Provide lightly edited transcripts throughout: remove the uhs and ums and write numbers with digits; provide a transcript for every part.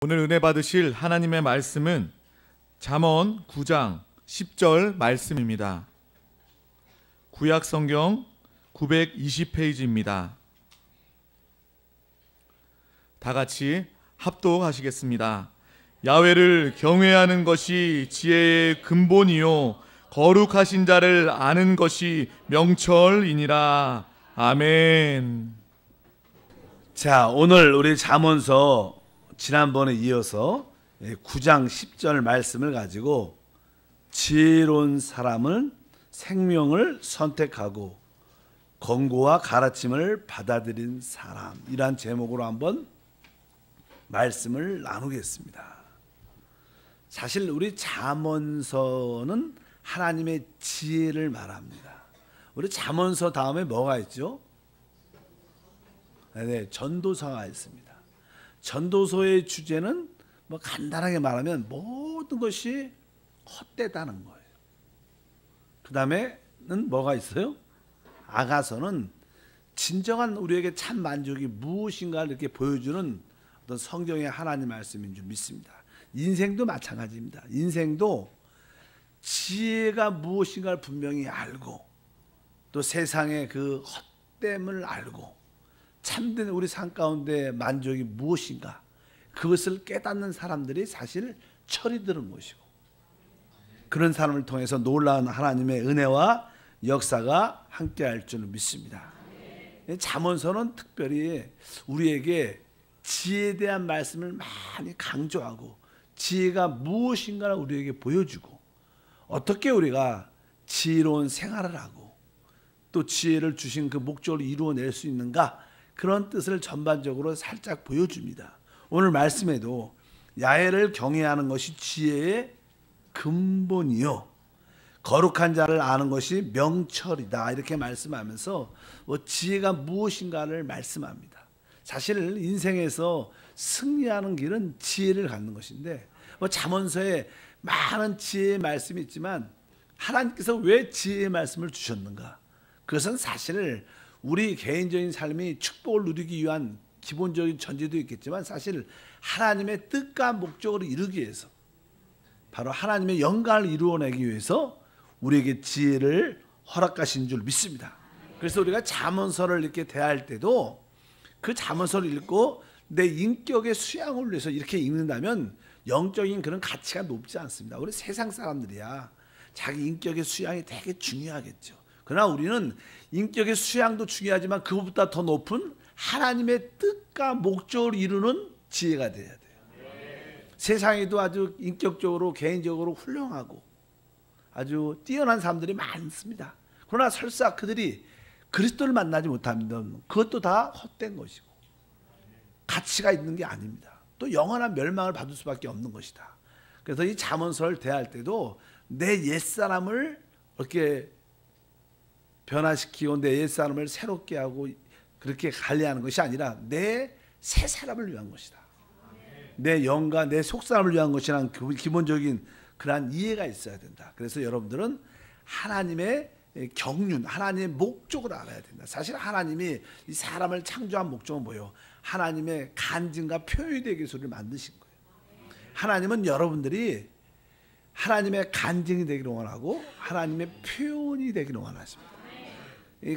오늘 은혜 받으실 하나님의 말씀은 잠언 9장 10절 말씀입니다. 구약 성경 920페이지입니다. 다 같이 합독하시겠습니다. 야훼를 경외하는 것이 지혜의 근본이요 거룩하신 자를 아는 것이 명철이니라. 아멘. 자, 오늘 우리 잠언서 지난번에 이어서 9장 10절 말씀을 가지고 지혜로운 사람은 생명을 선택하고 권고와 가르침을 받아들인 사람, 이러한 제목으로 한번 말씀을 나누겠습니다. 사실 우리 잠언서는 하나님의 지혜를 말합니다. 우리 잠언서 다음에 뭐가 있죠? 네, 전도서가 있습니다. 전도서의 주제는 뭐 간단하게 말하면 모든 것이 헛되다는 거예요. 그 다음에는 뭐가 있어요? 아가서는 진정한 우리에게 참 만족이 무엇인가를 이렇게 보여주는 어떤 성경의 하나님 말씀인 줄 믿습니다. 인생도 마찬가지입니다. 인생도 지혜가 무엇인가를 분명히 알고 또 세상의 그 헛됨을 알고 참된 우리 삶 가운데 만족이 무엇인가, 그것을 깨닫는 사람들이 사실 철이 드는 것이고, 그런 사람을 통해서 놀라운 하나님의 은혜와 역사가 함께할 줄 믿습니다. 잠언서는 특별히 우리에게 지혜에 대한 말씀을 많이 강조하고 지혜가 무엇인가를 우리에게 보여주고 어떻게 우리가 지혜로운 생활을 하고 또 지혜를 주신 그 목적을 이루어낼 수 있는가, 그런 뜻을 전반적으로 살짝 보여줍니다. 오늘 말씀에도 야훼를 경외하는 것이 지혜의 근본이요 거룩한 자를 아는 것이 명철이다, 이렇게 말씀하면서 지혜가 무엇인가를 말씀합니다. 사실 인생에서 승리하는 길은 지혜를 갖는 것인데 잠언서에 많은 지혜의 말씀이 있지만 하나님께서 왜 지혜의 말씀을 주셨는가? 그것은 사실 우리 개인적인 삶이 축복을 누리기 위한 기본적인 전제도 있겠지만 사실 하나님의 뜻과 목적을 이루기 위해서, 바로 하나님의 영광을 이루어내기 위해서 우리에게 지혜를 허락하신 줄 믿습니다. 그래서 우리가 잠언서를 이렇게 대할 때도 그 잠언서를 읽고 내 인격의 수양을 위해서 이렇게 읽는다면 영적인 그런 가치가 높지 않습니다. 우리 세상 사람들이야 자기 인격의 수양이 되게 중요하겠죠. 그러나 우리는 인격의 수양도 중요하지만 그것보다 더 높은 하나님의 뜻과 목적을 이루는 지혜가 되어야 돼요. 세상에도 아주 인격적으로 개인적으로 훌륭하고 아주 뛰어난 사람들이 많습니다. 그러나 설사 그들이 그리스도를 만나지 못하면 그것도 다 헛된 것이고 가치가 있는 게 아닙니다. 또 영원한 멸망을 받을 수밖에 없는 것이다. 그래서 이 잠언서를 대할 때도 내 옛사람을 이렇게 변화시키고 내 옛사람을 새롭게 하고 그렇게 관리하는 것이 아니라 내 새 사람을 위한 것이다. 내 영과 내 속사람을 위한 것이라는 기본적인 그러한 이해가 있어야 된다. 그래서 여러분들은 하나님의 경륜, 하나님의 목적을 알아야 된다. 사실 하나님이 이 사람을 창조한 목적은 뭐예요? 하나님의 간증과 표현이 되기 위해서 우리를 만드신 거예요. 하나님은 여러분들이 하나님의 간증이 되기를 원하고 하나님의 표현이 되기를 원하십니다.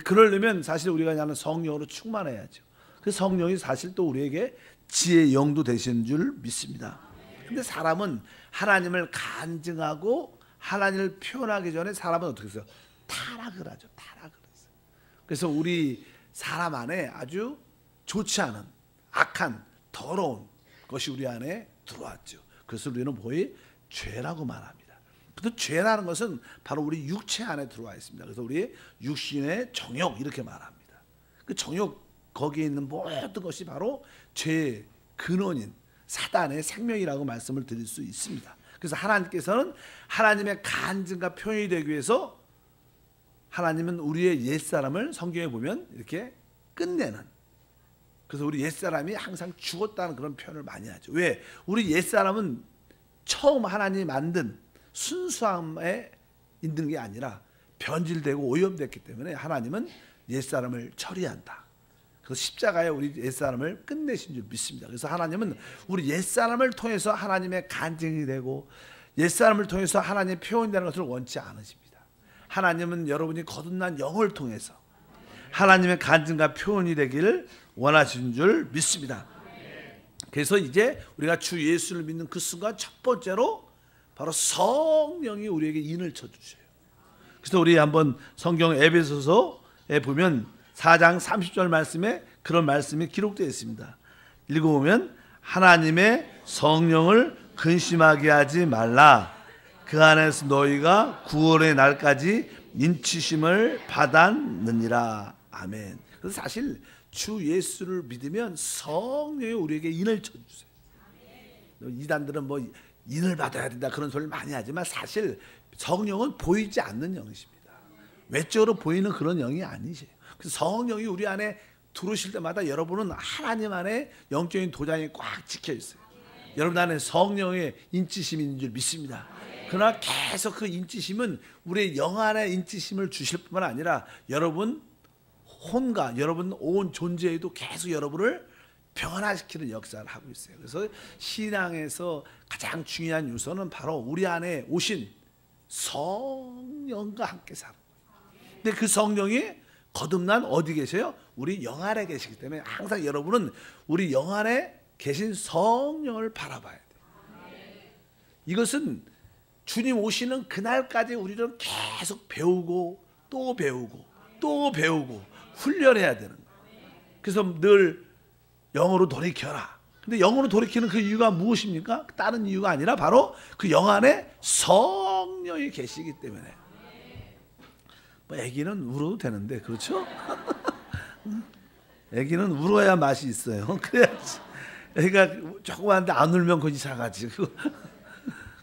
그러려면 사실 우리가 하는 성령으로 충만해야죠. 그 성령이 사실 또 우리에게 지혜의 영도 되시는 줄 믿습니다. 근데 사람은 하나님을 간증하고 하나님을 표현하기 전에 사람은 어떻게 해서 타락을 하죠. 타락을 했어요. 그래서 우리 사람 안에 아주 좋지 않은 악한 더러운 것이 우리 안에 들어왔죠. 그래서 우리는 거의 죄라고 말합니다. 그 죄라는 것은 바로 우리 육체 안에 들어와 있습니다. 그래서 우리 육신의 정욕, 이렇게 말합니다. 그 정욕, 거기에 있는 모든 것이 바로 죄의 근원인 사단의 생명이라고 말씀을 드릴 수 있습니다. 그래서 하나님께서는 하나님의 간증과 표현이 되기 위해서 하나님은 우리의 옛사람을 성경에 보면 이렇게 끝내는, 그래서 우리 옛사람이 항상 죽었다는 그런 표현을 많이 하죠. 왜? 우리 옛사람은 처음 하나님이 만든 순수함에 있는 게 아니라 변질되고 오염됐기 때문에 하나님은 옛사람을 처리한다. 그 십자가에 우리 옛사람을 끝내신 줄 믿습니다. 그래서 하나님은 우리 옛사람을 통해서 하나님의 간증이 되고 옛사람을 통해서 하나님의 표현이 되는 것을 원치 않으십니다. 하나님은 여러분이 거듭난 영을 통해서 하나님의 간증과 표현이 되기를 원하시는 줄 믿습니다. 그래서 이제 우리가 주 예수를 믿는 그 순간 첫 번째로 바로 성령이 우리에게 인을 쳐주셔요. 그래서 우리 한번 성경 에베소서에 보면 4장 30절 말씀에 그런 말씀이 기록되어 있습니다. 읽어보면 하나님의 성령을 근심하게 하지 말라. 그 안에서 너희가 구원의 날까지 인치심을 받았느니라. 아멘. 그래서 사실 주 예수를 믿으면 성령이 우리에게 인을 쳐주세요. 이단들은 뭐 인을 받아야 된다 그런 소리를 많이 하지만 사실 성령은 보이지 않는 영이십니다. 외적으로 보이는 그런 영이 아니세요. 그래서 성령이 우리 안에 들어오실 때마다 여러분은 하나님 안에 영적인 도장이 꽉 찍혀 있어요. 여러분 안에 성령의 인치심이 있는 줄 믿습니다. 그러나 계속 그 인치심은 우리의 영 안에 인치심을 주실 뿐만 아니라 여러분 혼과 여러분 온 존재에도 계속 여러분을 변화시키는 역사를 하고 있어요. 그래서 신앙에서 가장 중요한 요소는 바로 우리 안에 오신 성령과 함께 사는 거예요. 근데 그 성령이 거듭난 어디 계세요? 우리 영 안에 계시기 때문에 항상 여러분은 우리 영 안에 계신 성령을 바라봐야 돼요. 이것은 주님 오시는 그날까지 우리는 계속 배우고 또 배우고 또 배우고 훈련해야 되는 거예요. 그래서 늘 영으로 돌이켜라. 근데 영으로 돌이키는 그 이유가 무엇입니까? 다른 이유가 아니라 바로 그 영 안에 성령이 계시기 때문에. 뭐 애기는 울어도 되는데 그렇죠? 애기는 울어야 맛이 있어요. 그래야지. 애가 조그만데 안 울면 거기 작아지고.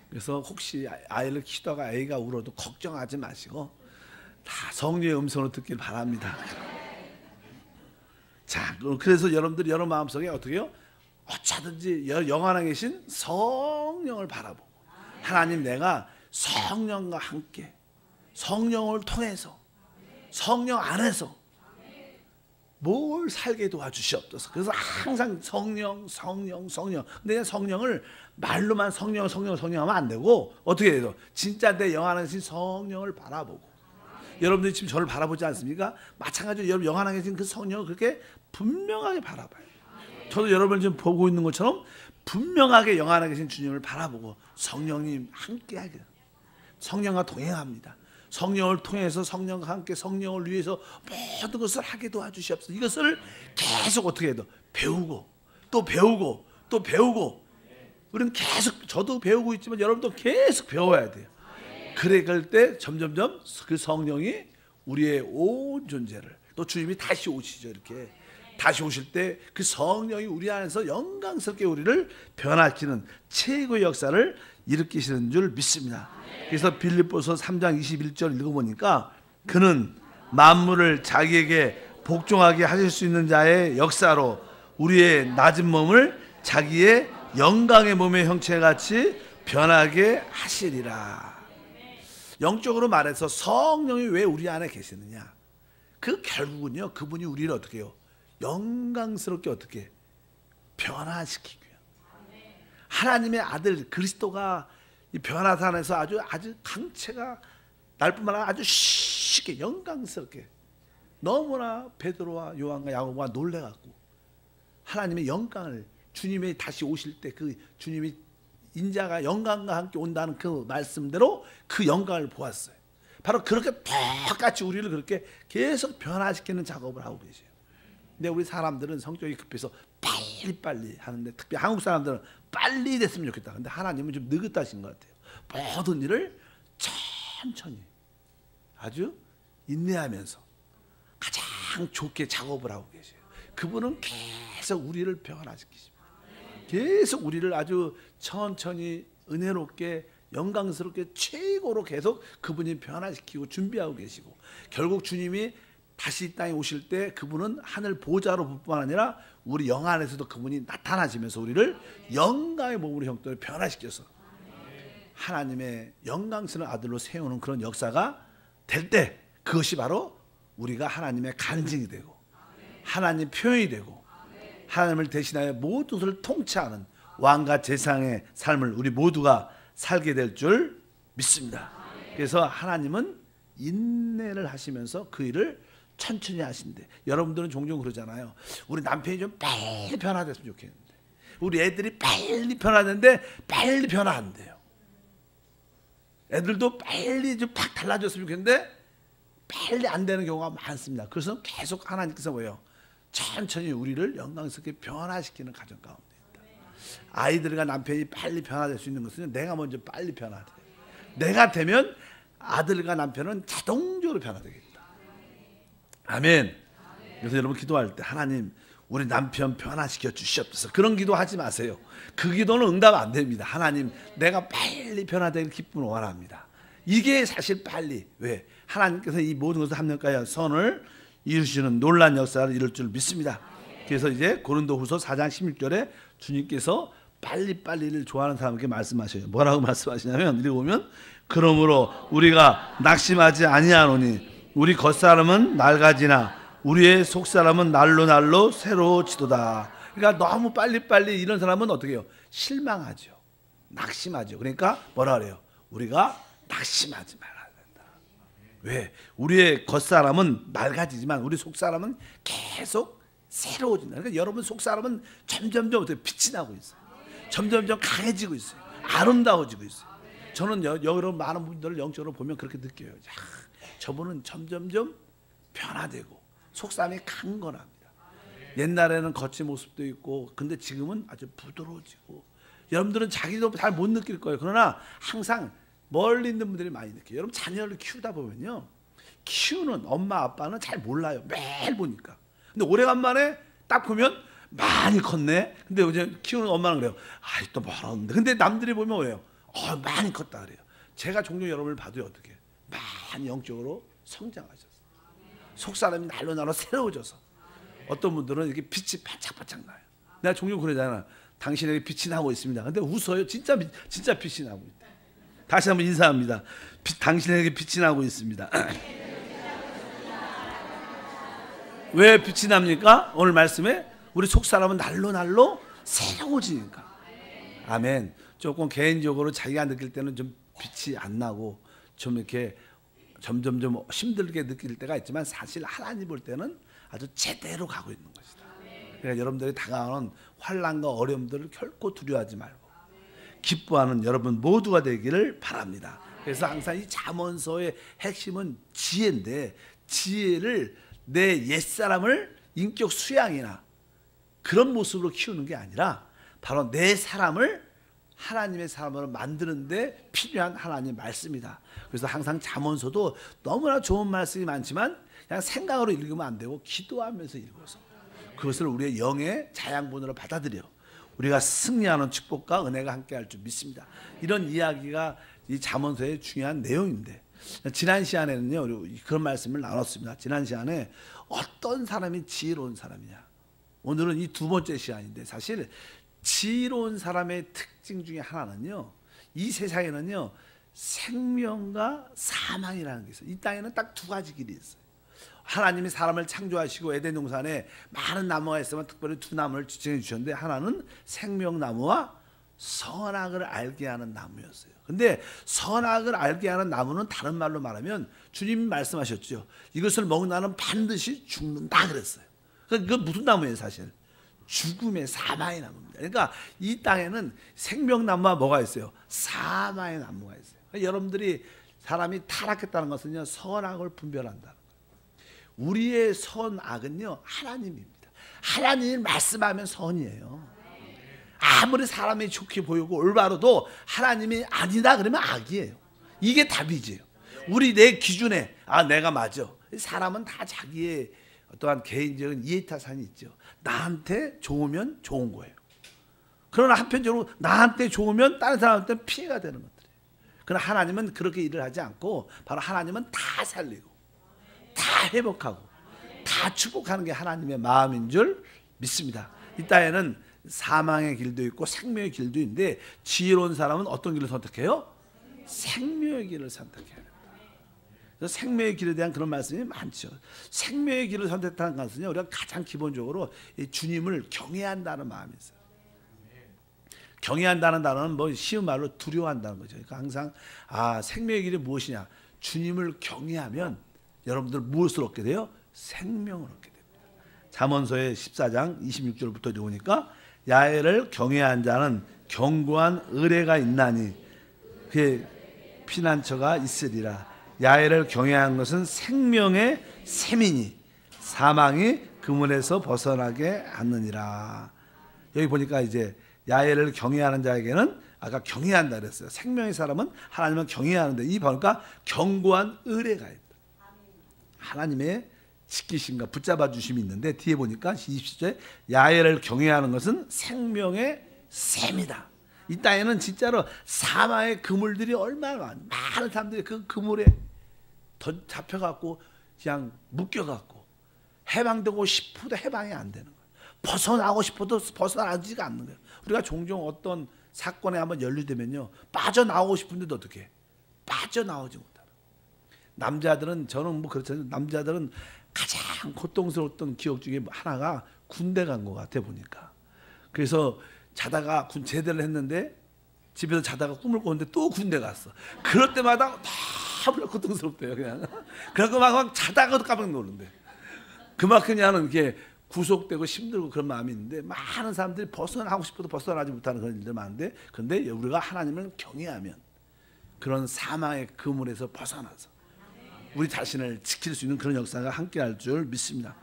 그래서 혹시 아이를 키우다가 애가 울어도 걱정하지 마시고 다 성령의 음성을 듣길 바랍니다. 자, 그래서 여러분들이 여러분 마음속에 어떻게 해요? 어쩌든지 영 안에 계신 성령을 바라보고 하나님 내가 성령과 함께 성령을 통해서 성령 안에서 뭘 살게 도와주시옵소서. 그래서 항상 성령 근데 성령을 말로만 성령 하면 안 되고 어떻게 해요? 진짜 내 영 안에 계신 성령을 바라보고 여러분들이 지금 저를 바라보지 않습니까? 마찬가지로 여러분 영 안에 계신 그 성령을 그렇게 분명하게 바라봐요. 저도 여러분을 지금 보고 있는 것처럼 분명하게 영 안에 계신 주님을 바라보고 성령님 함께하게 성령과 동행합니다. 성령을 통해서 성령과 함께 성령을 위해서 모든 것을 하게 도와주시옵소서. 이것을 계속 어떻게 해도 배우고 또 배우고 또 배우고 우리는 계속 저도 배우고 있지만 여러분도 계속 배워야 돼요. 그럴 때 점점점 그 성령이 우리의 온 존재를 또 주님이 다시 오시죠. 이렇게 다시 오실 때 그 성령이 우리 안에서 영광스럽게 우리를 변화시키는 최고의 역사를 일으키시는 줄 믿습니다. 그래서 빌립보서 3장 21절 읽어보니까 그는 만물을 자기에게 복종하게 하실 수 있는 자의 역사로 우리의 낮은 몸을 자기의 영광의 몸의 형체같이 변하게 하시리라. 영적으로 말해서 성령이 왜 우리 안에 계시느냐? 그 결국은요, 그분이 우리를 어떻게 해요? 영광스럽게 어떻게 변화시키고요. 하나님의 아들 그리스도가 이 변화산에서 아주 강체가 날뿐만 아니라 아주 쉽게 영광스럽게 너무나 베드로와 요한과 야고보가 놀래갖고 하나님의 영광을 주님이 다시 오실 때 그 주님이 인자가 영광과 함께 온다는 그 말씀대로 그 영광을 보았어요. 바로 그렇게 똑같이 우리를 그렇게 계속 변화시키는 작업을 하고 계세요. 근데 우리 사람들은 성격이 급해서 빨리빨리 하는데 특히 한국 사람들은 빨리 됐으면 좋겠다. 근데 하나님은 좀 느긋하신 것 같아요. 모든 일을 천천히 아주 인내하면서 가장 좋게 작업을 하고 계세요. 그분은 계속 우리를 변화시키십니다. 계속 우리를 아주 천천히 은혜롭게 영광스럽게 최고로 계속 그분이 변화시키고 준비하고 계시고 결국 주님이 다시 이 땅에 오실 때 그분은 하늘 보좌로 뿐만 아니라 우리 영 안에서도 그분이 나타나시면서 우리를 영광의 몸으로 형태를 변화시켜서 하나님의 영광스러운 아들로 세우는 그런 역사가 될 때 그것이 바로 우리가 하나님의 간증이 되고 하나님 표현이 되고 하나님을 대신하여 모든 것을 통치하는 왕과 제사장의 삶을 우리 모두가 살게 될 줄 믿습니다. 그래서 하나님은 인내를 하시면서 그 일을 천천히 하신대. 여러분들은 종종 그러잖아요. 우리 남편이 좀 빨리 변화됐으면 좋겠는데, 우리 애들이 빨리 변화되는데 빨리 변화 안 돼요. 애들도 빨리 좀 팍 달라졌으면 좋겠는데 빨리 안 되는 경우가 많습니다. 그래서 계속 하나님께서 뭐예요? 천천히 우리를 영광스럽게 변화시키는 가정 가운데 있다. 아이들과 남편이 빨리 변화될 수 있는 것은 내가 먼저 빨리 변화돼. 내가 되면 아들과 남편은 자동적으로 변화되겠다. 아멘. 그래서 여러분 기도할 때 하나님 우리 남편 변화시켜 주시옵소서, 그런 기도하지 마세요. 그 기도는 응답 안 됩니다. 하나님 내가 빨리 변화되길 기쁨을 원합니다. 이게 사실 빨리, 왜? 하나님께서 이 모든 것을 합력하여 선을 이루시는 놀라운 역사를 이룰 줄 믿습니다. 그래서 이제 고린도후서 4장 16절에 주님께서 빨리빨리를 좋아하는 사람에게 말씀하셔요. 뭐라고 말씀하시냐면, 읽어보면 그러므로 우리가 낙심하지 아니하노니 우리 겉사람은 낡아지나 우리의 속사람은 날로 새로워지도다. 그러니까 너무 빨리빨리 이런 사람은 어떻게 해요? 실망하죠. 낙심하죠. 그러니까 뭐라 그래요? 우리가 낙심하지 말아야 된다. 왜? 우리의 겉사람은 낡아지지만 우리 속사람은 계속 새로워진다. 그러니까 여러분 속사람은 점점점 어떻게 빛이 나고 있어요. 점점점 강해지고 있어요. 아름다워지고 있어요. 저는 여러분 많은 분들을 영적으로 보면 그렇게 느껴요. 저분은 점점점 변화되고 속사람이 강건합니다. 옛날에는 거친 모습도 있고, 근데 지금은 아주 부드러워지고. 여러분들은 자기도 잘 못 느낄 거예요. 그러나 항상 멀리 있는 분들이 많이 느껴요. 여러분 자녀를 키우다 보면요, 키우는 엄마 아빠는 잘 몰라요. 매일 보니까. 근데 오래간만에 딱 보면 많이 컸네. 근데 이제 키우는 엄마는 그래요. 아이 또 멀었는데. 근데 남들이 보면 왜요? 많이 컸다 그래요. 제가 종종 여러분을 봐도요, 어떻게 많이 영적으로 성장하셨어요. 속사람이 날로 새로워져서 어떤 분들은 이렇게 빛이 반짝반짝 나요. 내가 종종 그러잖아. 당신에게 빛이 나고 있습니다. 근데 웃어요. 진짜 빛이 나고 있다. 다시 한번 인사합니다. 당신에게 빛이 나고 있습니다. 왜 빛이 납니까? 오늘 말씀에 우리 속사람은 날로 새로워지니까. 아멘. 조금 개인적으로 자기가 느낄 때는 좀 빛이 안 나고 좀 이렇게 점점점 힘들게 느낄 때가 있지만, 사실 하나님 볼 때는 아주 제대로 가고 있는 것이다. 그러니까 여러분들이 다가오는 환난과 어려움들을 결코 두려워하지 말고 기뻐하는 여러분 모두가 되기를 바랍니다. 그래서 항상 이 잠언서의 핵심은 지혜인데, 지혜를 내 옛사람을 인격 수양이나 그런 모습으로 키우는 게 아니라 바로 내 사람을 하나님의 사람으로 만드는데 필요한 하나님의 말씀이다. 그래서 항상 잠언서도 너무나 좋은 말씀이 많지만 그냥 생각으로 읽으면 안 되고 기도하면서 읽어서 그것을 우리의 영의 자양분으로 받아들여 우리가 승리하는 축복과 은혜가 함께할 줄 믿습니다. 이런 이야기가 이 잠언서의 중요한 내용인데, 지난 시간에는요 우리 그런 말씀을 나눴습니다. 지난 시간에 어떤 사람이 지혜로운 사람이냐, 오늘은 이 두 번째 시간인데, 사실 지혜로운 사람의 특징 중에 하나는요, 이 세상에는요 생명과 사망이라는 게 있어요. 이 땅에는 딱 두 가지 길이 있어요. 하나님이 사람을 창조하시고 에덴 동산에 많은 나무가 있으면 특별히 두 나무를 지정해 주셨는데, 하나는 생명나무와 선악을 알게 하는 나무였어요. 근데 선악을 알게 하는 나무는 다른 말로 말하면 주님이 말씀하셨죠. 이것을 먹는 나는 반드시 죽는다 그랬어요. 그건 무슨 나무예요? 사실 죽음의 사망의 나무입니다. 그러니까 이 땅에는 생명나무와 뭐가 있어요? 사망의 나무가 있어요. 그러니까 여러분들이 사람이 타락했다는 것은요, 선악을 분별한다는 거예요. 우리의 선악은요 하나님입니다. 하나님이 말씀하면 선이에요. 아무리 사람이 좋게 보이고 올바르도 하나님이 아니다 그러면 악이에요. 이게 답이지요. 우리 내 기준에 내가 맞아. 사람은 다 자기의 어떠한 개인적인 이해타산이 있죠. 나한테 좋으면 좋은 거예요. 그러나 한편적으로 나한테 좋으면 다른 사람한테 피해가 되는 것들이에요. 그러나 하나님은 그렇게 일을 하지 않고 바로 하나님은 다 살리고 다 회복하고 다 축복하는 게 하나님의 마음인 줄 믿습니다. 이 땅에는 사망의 길도 있고 생명의 길도 있는데, 지혜로운 사람은 어떤 길을 선택해요? 생명의 길을 선택해야 된다. 그래서 생명의 길에 대한 그런 말씀이 많죠. 생명의 길을 선택하는 것은요, 우리가 가장 기본적으로 이 주님을 경외한다는 마음이 있어요. 경외한다는 단어는 뭐 쉬운 말로 두려워한다는 거죠. 그러니까 항상 생명의 길이 무엇이냐? 주님을 경외하면 여러분들 무엇을 얻게 돼요? 생명을 얻게 됩니다. 잠언서의 14장 26절부터 보니까 야훼를 경외한 자는 견고한 의뢰가 있나니 그의 피난처가 있으리라. 야훼를 경외한 것은 생명의 셈이니 사망이 그물에서 벗어나게 하느니라. 여기 보니까 이제 야훼를 경외하는 자에게는 아까 경외한다 그랬어요. 생명의 사람은 하나님을 경외하는데 이 보니까 견고한 의뢰가 있다. 하나님의 지키심과 붙잡아 주심이 있는데 뒤에 보니까 20절에 야훼를 경외하는 것은 생명의 셈이다. 이 땅에는 진짜로 사망의 그물들이 얼마나 많은 사람들이 그 그물에 잡혀갖고 그냥 묶여갖고 해방되고 싶어도 해방이 안 되는 거예요. 벗어나고 싶어도 벗어나지가 않는 거예요. 우리가 종종 어떤 사건에 한번 연루되면요, 빠져나오고 싶은데도 어떻게 빠져나오지 못하는. 남자들은, 저는 뭐 그렇잖아요. 남자들은 가장 고통스러웠던 기억 중에 하나가 군대 간 것 같아 보니까. 그래서 자다가 제대를 했는데 집에서 자다가 꿈을 꿨는데 또 군대 갔어. 그럴 때마다 너무 고통스럽대요. 그냥 그래서 막 자다가도 깜짝 놀는데 그만큼 나는 이렇게 구속되고 힘들고 그런 마음이 있는데 많은 사람들이 벗어나고 싶어도 벗어나지 못하는 그런 일들 많은데, 그런데 우리가 하나님을 경외하면 그런 사망의 그물에서 벗어나서 우리 자신을 지킬 수 있는 그런 역사가 함께할 줄 믿습니다.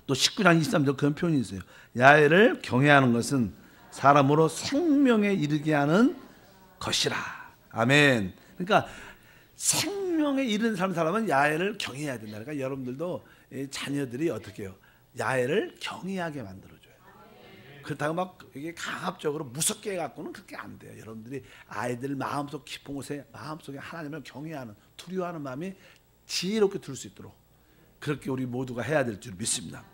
또 19장 23절 그런 표현이 있어요. 야훼를 경외하는 것은 사람으로 생명에 이르게 하는 것이라. 아멘. 그러니까 생명에 이르는 사람은 야훼를 경외해야 된다. 그러니까 여러분들도 자녀들이 어떻게 해요? 야훼를 경외하게 만들어줘요. 그렇다고 막 이게 강압적으로 무섭게 해갖고는 그렇게 안 돼요. 여러분들이 아이들 마음속 깊은 곳에 마음속에 하나님을 경외하는, 두려워하는 마음이 지혜롭게 들 수 있도록 그렇게 우리 모두가 해야 될 줄 믿습니다.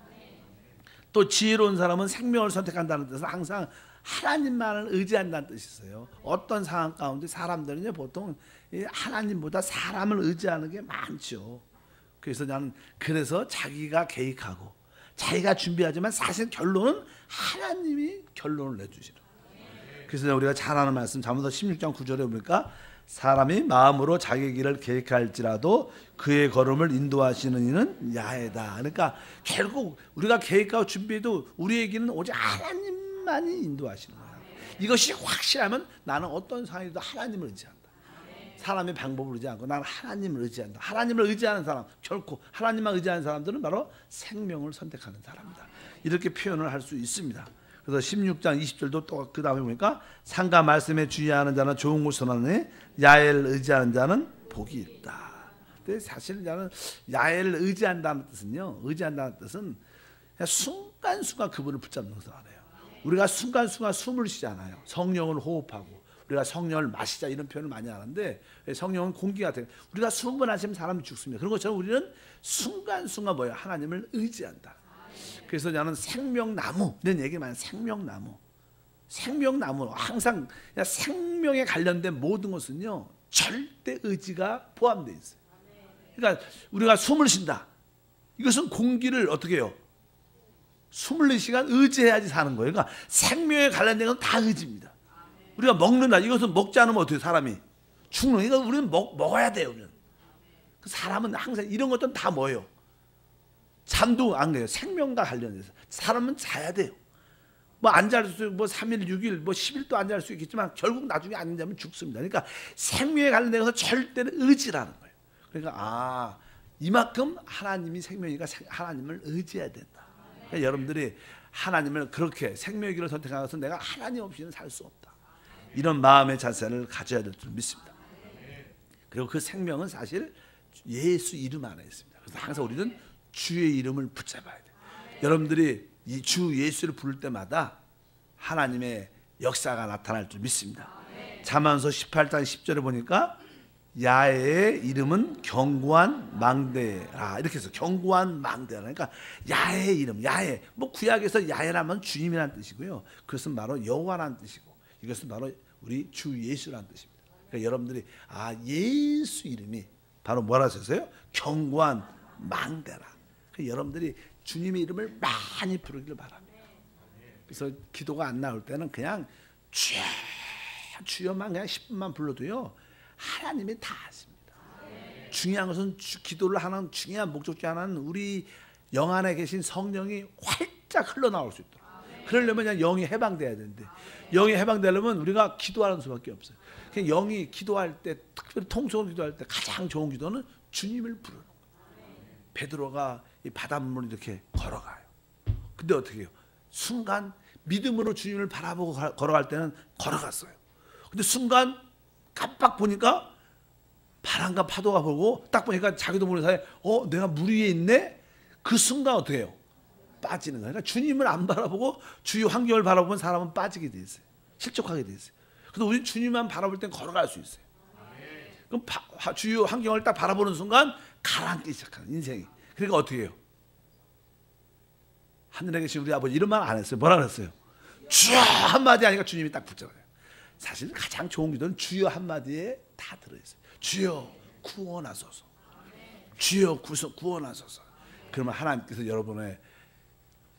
또 지혜로운 사람은 생명을 선택한다는 뜻은 항상 하나님만을 의지한다는 뜻이 있어요. 어떤 상황 가운데 사람들은 보통 하나님보다 사람을 의지하는 게 많죠. 그래서 자기가 계획하고 자기가 준비하지만 사실 결론은 하나님이 결론을 내주시는. 그래서 우리가 잘 아는 말씀 잠언서 16장 9절에 보니까 사람이 마음으로 자기 길을 계획할지라도 그의 걸음을 인도하시는 이는 야훼다. 그러니까 결국 우리가 계획하고 준비해도 우리의 길은 오직 하나님만이 인도하시는 거야. 이것이 확실하면 나는 어떤 상황에도 하나님을 의지한다. 사람의 방법을 의지하지 않고 나는 하나님을 의지한다. 하나님을 의지하는 사람, 결코 하나님만 의지하는 사람들은 바로 생명을 선택하는 사람이다. 이렇게 표현을 할 수 있습니다. 그래서 16장 20절도 또 그 다음에 보니까 상가 말씀에 주의하는 자는 좋은 곳을 얻으니 야훼를 의지하는 자는 복이 있다. 근데 사실 나는 야훼를 의지한다는 뜻은요, 의지한다는 뜻은 그냥 순간순간 그분을 붙잡는 것을 알아요. 우리가 순간순간 숨을 쉬잖아요. 성령을 호흡하고 우리가 성령을 마시자 이런 표현을 많이 하는데, 성령은 공기 같아요. 우리가 숨을 안 쉬면 사람이 죽습니다. 그런 것처럼 우리는 순간순간 뭐예요? 하나님을 의지한다. 그래서 나는 생명나무 이런 얘기 많아요. 생명나무 항상 생명에 관련된 모든 것은요 절대 의지가 포함되어 있어요. 그러니까 우리가 숨을 쉰다. 이것은 공기를 어떻게 해요? 24시간 의지해야지 사는 거예요. 그러니까 생명에 관련된 건 다 의지입니다. 우리가 먹는다. 이것은 먹지 않으면 어떻게 사람이 죽는. 이거 우리는 먹어야 돼요. 우리는. 그 사람은 항상 이런 것들은 다 뭐예요? 잠도 안 가요. 생명과 관련해서 사람은 자야 돼요. 뭐 안 잘 수, 뭐 3일, 6일, 뭐 10일도 안 잘 수 있겠지만 결국 나중에 안 자면 죽습니다. 그러니까 생명에 관련해서 절대로 의지라는 거예요. 그러니까 이만큼 하나님이 생명이니까 하나님을 의지해야 된다. 그러니까 여러분들이 하나님을 그렇게 생명의 길을 선택하는 것은 내가 하나님 없이는 살 수 없다. 이런 마음의 자세를 가져야 될 줄 믿습니다. 그리고 그 생명은 사실 예수 이름 안에 있습니다. 그래서 항상 우리는 주의 이름을 붙잡아야 돼요. 여러분들이 이 주 예수를 부를 때마다 하나님의 역사가 나타날 줄 믿습니다. 잠언서 18장 10절에 보니까 야훼의 이름은 견고한 망대라 이렇게 해서 견고한 망대라. 그러니까 야훼의 이름, 야훼 뭐 구약에서 야훼라면 주님이라는 뜻이고요. 그것은 바로 여호와라는 뜻이고 이것은 바로 우리 주 예수라는 뜻입니다. 그러니까 여러분들이 예수 이름이 바로 뭐라 하셨어요? 견고한 망대라. 여러분들이 주님의 이름을 많이 부르기를 바랍니다. 그래서 기도가 안 나올 때는 그냥 주여 주여만 그냥 10분만 불러도요 하나님이 다 하십니다. 중요한 것은 기도를 하는 중요한 목적 중 하나는 우리 영 안에 계신 성령이 활짝 흘러나올 수 있도록. 그러려면 그냥 영이 해방돼야 되는데, 영이 해방되려면 우리가 기도하는 수밖에 없어요. 그냥 영이 기도할 때, 특별히 통성으로 기도할 때 가장 좋은 기도는 주님을 부르는 거예요. 베드로가 이 바닷물을 이렇게 걸어가요. 근데 어떻게 해요? 순간 믿음으로 주님을 바라보고 걸어갈 때는 걸어갔어요. 근데 순간 깜빡 보니까 바람과 파도가 불고 딱 보니까 자기도 모르는 사이에 내가 물 위에 있네? 그 순간 어떻게 해요? 빠지는 거예요. 그러니까 주님을 안 바라보고 주위 환경을 바라보면 사람은 빠지게 돼 있어요. 실족하게 돼 있어요. 그래서 우리 주님만 바라볼 땐 걸어갈 수 있어요. 그럼 주위 환경을 딱 바라보는 순간 가라앉기 시작하는 인생이. 그러니까 어떻게 해요? 하늘에 계신 우리 아버지 이런 말 안 했어요. 뭐라 그랬어요? 주여 한마디 하니까 주님이 딱 붙잖아요. 사실 가장 좋은 기도는 주여 한마디에 다 들어있어요. 주여 구원하소서. 주여 구원하소서. 그러면 하나님께서 여러분의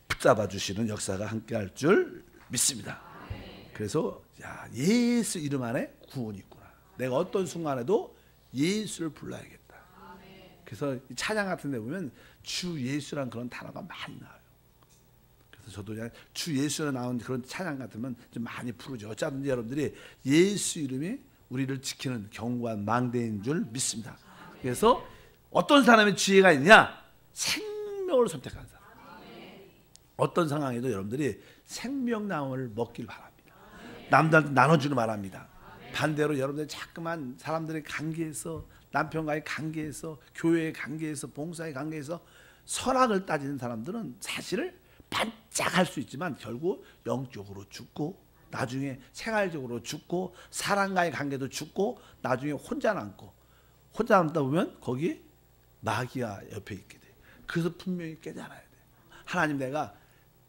붙잡아 주시는 역사가 함께할 줄 믿습니다. 그래서 예수 이름 안에 구원이 있구나. 내가 어떤 순간에도 예수를 불러야겠다. 그래서 찬양 같은 데 보면 주 예수란 그런 단어가 많이 나와요. 그래서 저도 그냥 주 예수로 나온 그런 찬양 같으면 좀 많이 부르죠. 어쩌든지 여러분들이 예수 이름이 우리를 지키는 견고한 망대인 줄 믿습니다. 그래서 어떤 사람의 지혜가 있냐? 생명을 선택한 사람. 어떤 상황에도 여러분들이 생명나무를 먹길 바랍니다. 남들한테 나눠주길 바랍니다. 반대로 여러분들이 자꾸만 사람들의 관계에서, 남편과의 관계에서, 교회의 관계에서, 봉사의 관계에서 선악을 따지는 사람들은 사실을 반짝할 수 있지만 결국 영적으로 죽고, 나중에 생활적으로 죽고, 사람과의 관계도 죽고, 나중에 혼자 남다 보면 거기 마귀가 옆에 있게 돼요. 그래서 분명히 깨달아야 돼요. 하나님, 내가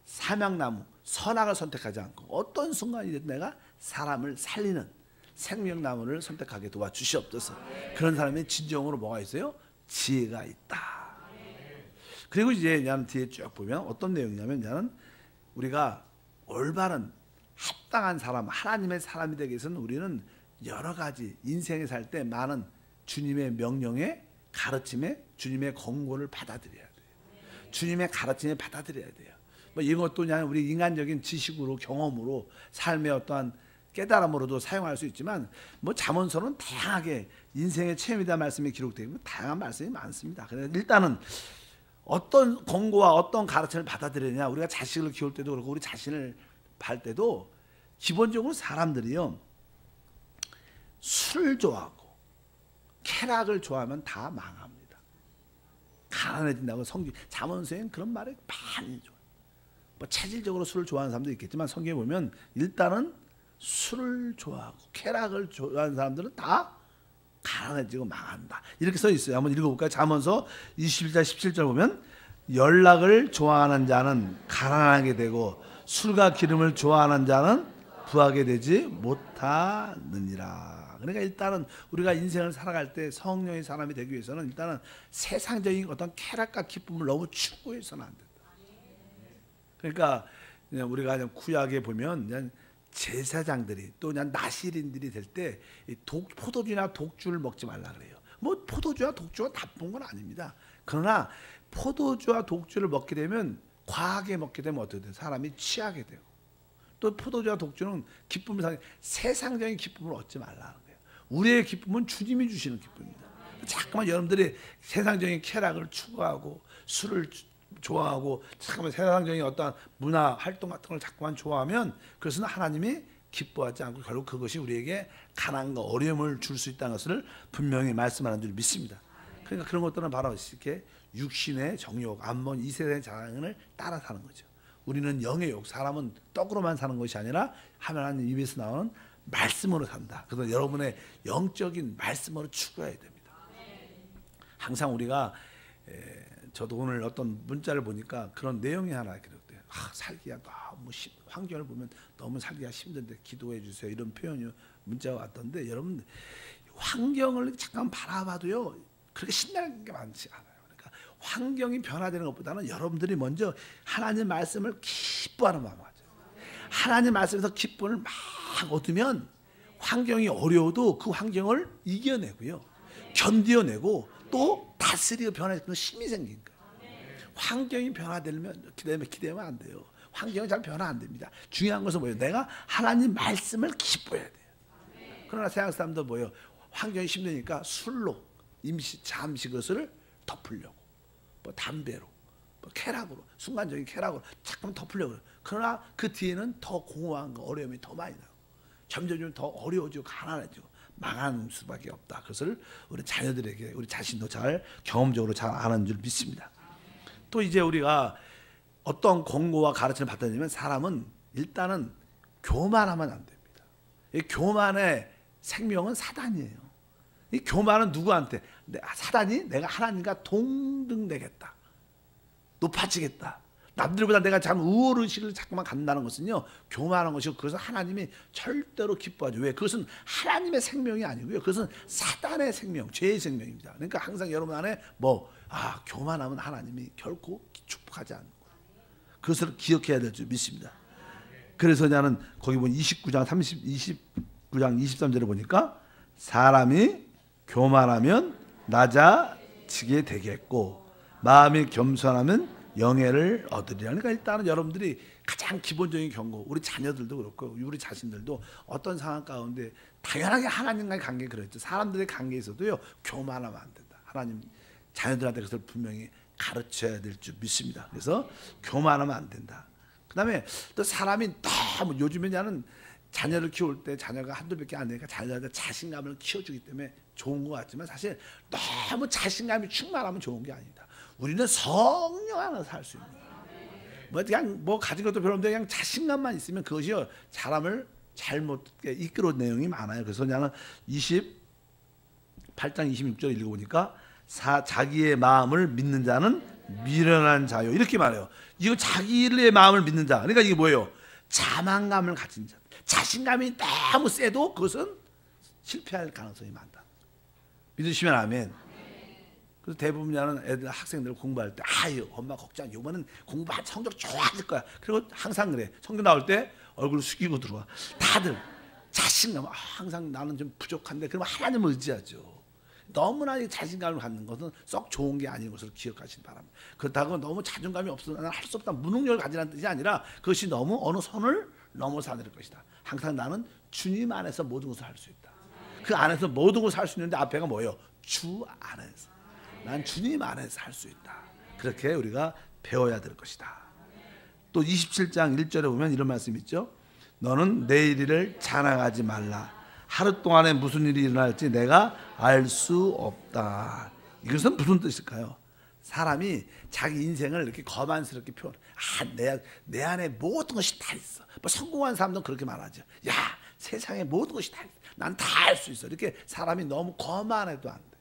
사명나무, 선악을 선택하지 않고 어떤 순간이든 내가 사람을 살리는 생명나무를 선택하게 도와주시옵소서. 그런 사람이 진정으로 뭐가 있어요? 지혜가 있다. 그리고 이제 나는 뒤에 쭉 보면 어떤 내용이냐면, 나는 우리가 올바른 합당한 사람, 하나님의 사람이 되기 위해서는 우리는 여러 가지 인생에 살 때 많은 주님의 명령에, 가르침에, 주님의 권고를 받아들여야 돼요. 주님의 가르침에 받아들여야 돼요. 뭐 이것도 그냥 우리 인간적인 지식으로, 경험으로, 삶의 어떠한 깨달음으로도 사용할 수 있지만, 뭐 잠언서는 다양하게 인생의 체험이다 말씀이 기록되고 다양한 말씀이 많습니다. 그래서 일단은 어떤 권고와 어떤 가르침을 받아들이느냐, 우리가 자식을 키울 때도 그렇고 우리 자신을 할 때도 기본적으로 사람들이요, 술을 좋아하고 쾌락을 좋아하면 다 망합니다. 가난해진다고 잠언서에는 그런 말을 많이 줘요. 뭐 체질적으로 술을 좋아하는 사람도 있겠지만 성경에 보면 일단은 술을 좋아하고 쾌락을 좋아하는 사람들은 다 가난해지고 망한다. 이렇게 써 있어요. 한번 읽어볼까요? 잠언서 21장 17절 보면, 연락을 좋아하는 자는 가난하게 되고 술과 기름을 좋아하는 자는 부하게 되지 못하느니라. 그러니까 일단은 우리가 인생을 살아갈 때 성령의 사람이 되기 위해서는 일단은 세상적인 어떤 쾌락과 기쁨을 너무 추구해서는 안 된다. 그러니까 그냥 우리가 그냥 구약에 보면 그냥 제사장들이 또 그냥 나시린들이 될 때 포도주나 독주를 먹지 말라 그래요. 뭐 포도주와 독주가 나쁜 건 아닙니다. 그러나 포도주와 독주를 먹게 되면, 과하게 먹게 되면 어떻게 돼요? 사람이 취하게 돼요. 또 포도주와 독주는 기쁨을 세상적인 기쁨을 얻지 말라는 거예요. 우리의 기쁨은 주님이 주시는 기쁨입니다. 자꾸만 여러분들이 세상적인 쾌락을 추구하고 술을 좋아하고 잠깐만 세상적인 어떤 문화 활동 같은 걸 자꾸만 좋아하면, 그것은 하나님이 기뻐하지 않고 결국 그것이 우리에게 가난과 어려움을 줄 수 있다는 것을 분명히 말씀하는 줄 믿습니다. 그러니까 그런 것들은 바로 이렇게 육신의 정욕, 암몬, 이 세상의 자랑을 따라 사는 거죠. 우리는 영의 욕, 사람은 떡으로만 사는 것이 아니라 하나님 입에서 나오는 말씀으로 산다. 그래서 여러분의 영적인 말씀으로 추구해야 됩니다. 항상 우리가 저도 오늘 어떤 문자를 보니까 그런 내용이 하나 기록돼요. 살기가 너무 환경을 보면 너무 살기가 힘든데 기도해 주세요, 이런 표현이 문자가 왔던데, 여러분 환경을 잠깐 바라봐도요 그렇게 신나는 게 많지 않아요. 그러니까 환경이 변화되는 것보다는 여러분들이 먼저 하나님 말씀을 기뻐하는 마음을 가져요. 하나님 말씀에서 기쁨을 막 얻으면 환경이 어려워도 그 환경을 이겨내고요, 견뎌내고 또 다스리고 변화시키는 힘이 생긴 거예요. 환경이 변화되면 기대면 안 돼요. 환경이 잘 변화 안 됩니다. 중요한 것은 뭐예요? 내가 하나님 말씀을 기뻐해야 돼요. 그러나 세상 사람도 뭐예요? 환경이 힘드니까 술로 잠시 그것을 덮으려고, 뭐 담배로, 뭐 쾌락으로, 순간적인 쾌락으로 잠깐 덮으려고 그래요. 그러나 그 뒤에는 더 공허한 거, 어려움이 더 많이 나고 점점 더 어려워지고 가난해지고 망하는 수밖에 없다. 그것을 우리 자녀들에게 우리 자신도 잘 경험적으로 잘 아는 줄 믿습니다. 또 이제 우리가 어떤 권고와 가르침을 받다면 사람은 일단은 교만하면 안 됩니다. 이 교만의 생명은 사단이에요. 이 교만은 누구한테? 사단이 내가 하나님과 동등되겠다, 높아지겠다, 남들보다 내가 참 우월의식을 자꾸만 갖는다는 것은요, 교만한 것이고 그것은 하나님이 절대로 기뻐하죠. 왜? 그것은 하나님의 생명이 아니고요, 그것은 사단의 생명, 죄의 생명입니다. 그러니까 항상 여러분 안에 교만하면 하나님이 결코 축복하지 않는 거예요. 그것을 기억해야 될 줄 믿습니다. 그래서 나는 거기 보면 29장 23절에 보니까 사람이 교만하면 낮아지게 되겠고 마음이 겸손하면 영예를 얻으리라. 그러니까 일단은 여러분들이 가장 기본적인 경고, 우리 자녀들도 그렇고 우리 자신들도 어떤 상황 가운데 당연하게 하나님과의 관계 그렇죠. 사람들의 관계에서도요, 교만하면 안 된다. 하나님 자녀들한테 그것을 분명히 가르쳐야 될 줄 믿습니다. 그래서 교만하면 안 된다. 그 다음에 또 사람이 너무 요즘에 나는 자녀를 키울 때 자녀가 한둘밖에 안 되니까 자녀한테 자신감을 키워주기 때문에 좋은 것 같지만 사실 너무 자신감이 충만하면 좋은 게 아닙니다. 우리는 성령 안에서 살 수 있는 거예요. 그냥 가진 것도 별로 없는데 그냥 자신감만 있으면 그것이 사람을 잘못게 이끌어온 내용이 많아요. 그래서 나는 28장 26절 읽어보니까 자기의 마음을 믿는 자는 미련한 자요, 이렇게 말해요. 이거 자기의 마음을 믿는 자, 그러니까 이게 뭐예요? 자만감을 가진 자, 자신감이 너무 세도 그것은 실패할 가능성이 많다. 믿으시면 아멘. 그래서 대부분 애들 학생들 공부할 때 엄마 걱정, 이번엔 공부한 성적 좋아질 거야. 그리고 항상 그래. 성적 나올 때 얼굴 숙이고 들어와. 다들 자신감, 항상 나는 좀 부족한데 그러면 하나님을 의지하죠. 너무나 자신감을 갖는 것은 썩 좋은 게 아닌 것을 기억하시기 바랍니다. 그렇다고 너무 자존감이 없어서 나는 할 수 없다, 무능력을 가지라는 뜻이 아니라 그것이 너무 어느 선을 넘어서 안 될 것이다. 항상 나는 주님 안에서 모든 것을 할 수 있다. 그 안에서 모든 것을 할 수 있는데 앞에가 뭐예요? 주 안에서. 난 주님 안에서 할 수 있다. 그렇게 우리가 배워야 될 것이다. 또 27장 1절에 보면 이런 말씀이 있죠. 너는 내일 일을 자랑하지 말라. 하루 동안에 무슨 일이 일어날지 내가 알 수 없다. 이것은 무슨 뜻일까요? 사람이 자기 인생을 이렇게 거만스럽게 표현. 내 안에 모든 것이 다 있어. 성공한 사람들은 그렇게 말하죠. 야, 세상에 모든 것이 다 있어. 난 다 할 수 있어. 이렇게 사람이 너무 거만해도 안 돼.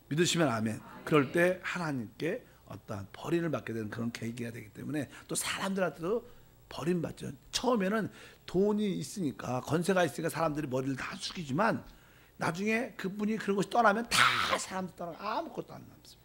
믿으시면 아멘. 그럴 때 하나님께 어떠한 버림을 받게 되는 그런 계기가 되기 때문에 또 사람들한테도 버림받죠. 처음에는 돈이 있으니까, 건세가 있으니까 사람들이 머리를 다 숙이지만 나중에 그분이 그런 것이 떠나면 다 사람들 떠나고 아무것도 안 남습니다.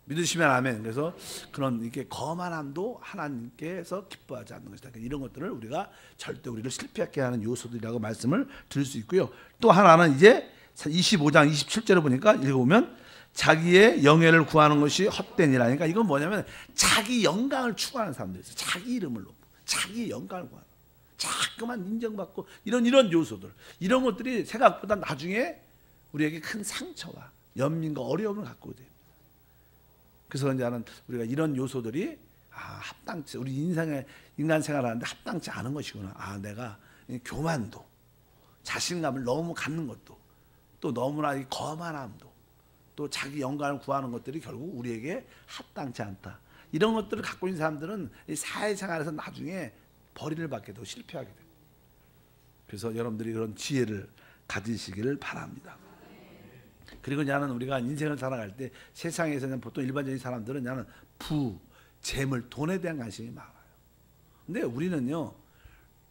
믿으시면 아멘. 그래서 그런 이렇게 거만함도 하나님께서 기뻐하지 않는 것이다. 이런 것들을 우리가 절대 우리를 실패하게 하는 요소들이라고 말씀을 드릴 수 있고요. 또 하나는 이제 25장 27절을 보니까 읽어보면 자기의 영예를 구하는 것이 헛되니라. 그러니까 이건 뭐냐면 자기 영광을 추구하는 사람들이 있어요. 자기 이름을 놓고 자기 영광을 구하는, 자꾸만 인정받고 이런 요소들, 이런 것들이 생각보다 나중에 우리에게 큰 상처와 연민과 어려움을 갖고 됩니다. 그래서 이제는 우리가 이런 요소들이 합당치, 우리 인간 생활하는데 합당치 않은 것이구나. 내가 교만도, 자신감을 너무 갖는 것도, 또 너무나 이 거만함도, 또 자기 영광을 구하는 것들이 결국 우리에게 합당치 않다. 이런 것들을 갖고 있는 사람들은 이 사회생활에서 나중에 버림을 받게 되고 실패하게 됩니다. 그래서 여러분들이 그런 지혜를 가지시기를 바랍니다. 그리고 나는 우리가 인생을 살아갈 때 세상에서는 보통 일반적인 사람들은 나는 재물, 돈에 대한 관심이 많아요. 근데 우리는요,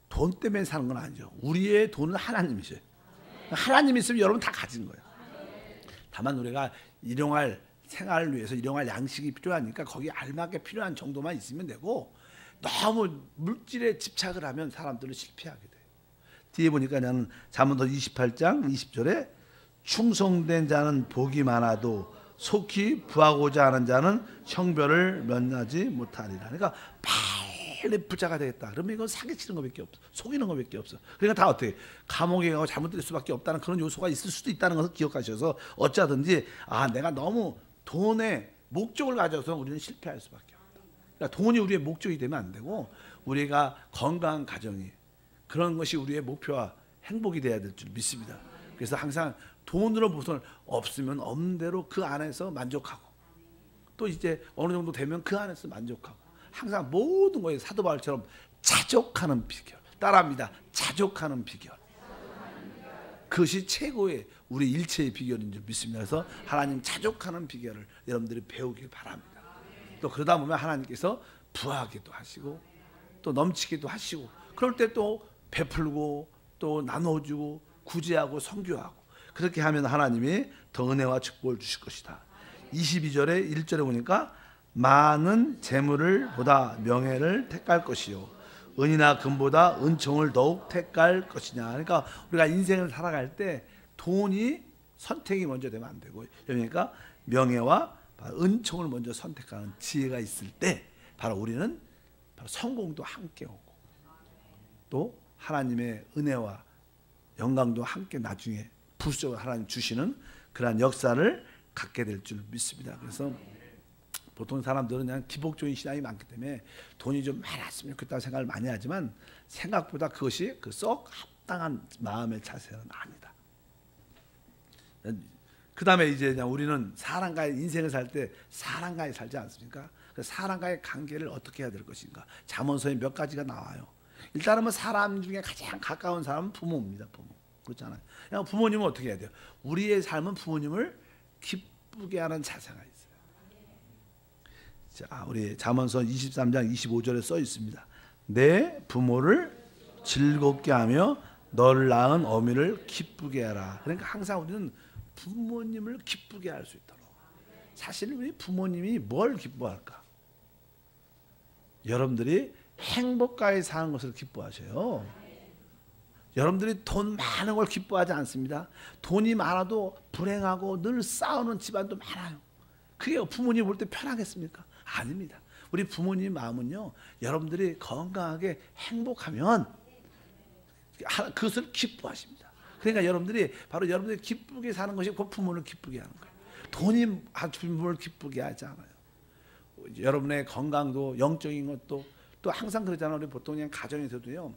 돈 때문에 사는 건 아니죠. 우리의 돈은 하나님이셔요. 하나님이 있으면 여러분 다 가진 거예요. 다만 우리가 일용할 생활을 위해서 일용할 양식이 필요하니까 거기에 알맞게 필요한 정도만 있으면 되고, 너무 물질에 집착을 하면 사람들은 실패하게 돼요. 뒤에 보니까 나는 잠언서 28장 20절에 충성된 자는 복이 많아도 속히 부하고자 하는 자는 형별을 면하지 못하리라. 그러니까 빨리 부자가 되겠다 그러면 이건 사기치는 것밖에 없어. 속이는 것밖에 없어. 그러니까 다 어떻게 감옥에 가고 잘못될 수밖에 없다는 그런 요소가 있을 수도 있다는 것을 기억하셔서, 어쩌든지 내가 너무 돈에 목적을 가져서 우리는 실패할 수밖에 없다. 그러니까 돈이 우리의 목적이 되면 안 되고, 우리가 건강한 가정이, 그런 것이 우리의 목표와 행복이 되어야 될 줄 믿습니다. 그래서 항상 돈으로 무슨 없으면 없는 대로 그 안에서 만족하고, 또 이제 어느 정도 되면 그 안에서 만족하고, 항상 모든 거에 사도 바울처럼 자족하는 비결, 따라합니다. 자족하는 비결. 그것이 최고의 우리 일체의 비결인 줄 믿습니다. 그래서 하나님 자족하는 비결을 여러분들이 배우길 바랍니다. 또 그러다 보면 하나님께서 부하기도 하시고 또 넘치기도 하시고, 그럴 때 또 베풀고 또 나눠주고 구제하고 선교하고, 그렇게 하면 하나님이 더 은혜와 축복을 주실 것이다. 22절에 1절에 보니까 많은 재물을 보다 명예를 택할 것이요 은이나 금보다 은총을 더욱 택할 것이냐. 그러니까 우리가 인생을 살아갈 때 돈이 선택이 먼저 되면 안 되고, 그러니까 명예와 은총을 먼저 선택하는 지혜가 있을 때 바로 우리는 바로 성공도 함께 오고 또 하나님의 은혜와 영광도 함께 나중에 부수적으로 하나님 주시는 그러한 역사를 갖게 될 줄 믿습니다. 그래서 보통 사람들은 그냥 기복적인 신앙이 많기 때문에 돈이 좀 많았으면 좋겠다는 생각을 많이 하지만, 생각보다 그것이 썩 합당한 마음의 자세는 아니다. 그 다음에 이제 우리는 사람과의 인생을 살 때 사람과의 살지 않습니까? 그 사람과의 관계를 어떻게 해야 될 것인가. 잠언서에 몇 가지가 나와요. 일단은 뭐 사람 중에 가장 가까운 사람은 부모입니다. 부모. 그렇잖아요. 그냥 부모님은 어떻게 해야 돼요? 우리의 삶은 부모님을 기쁘게 하는 자세가 있어요. 자, 우리 잠언서 23장 25절에 써 있습니다. 내 부모를 즐겁게 하며 너를 낳은 어미를 기쁘게 하라. 그러니까 항상 우리는 부모님을 기쁘게 할 수 있도록. 사실 우리 부모님이 뭘 기뻐할까? 여러분들이 행복하게 사는 것을 기뻐하셔요. 여러분들이 돈 많은 걸 기뻐하지 않습니다. 돈이 많아도 불행하고 늘 싸우는 집안도 많아요. 그게 부모님 볼 때 편하겠습니까? 아닙니다. 우리 부모님 마음은요, 여러분들이 건강하게 행복하면 그것을 기뻐하십니다. 그러니까 여러분들이 바로 여러분들이 기쁘게 사는 것이 그 부모를 기쁘게 하는 거예요. 돈이 부모를 기쁘게 하지 않아요. 여러분의 건강도 영적인 것도 또 항상 그러잖아요. 우리 보통 그냥 가정에서도요,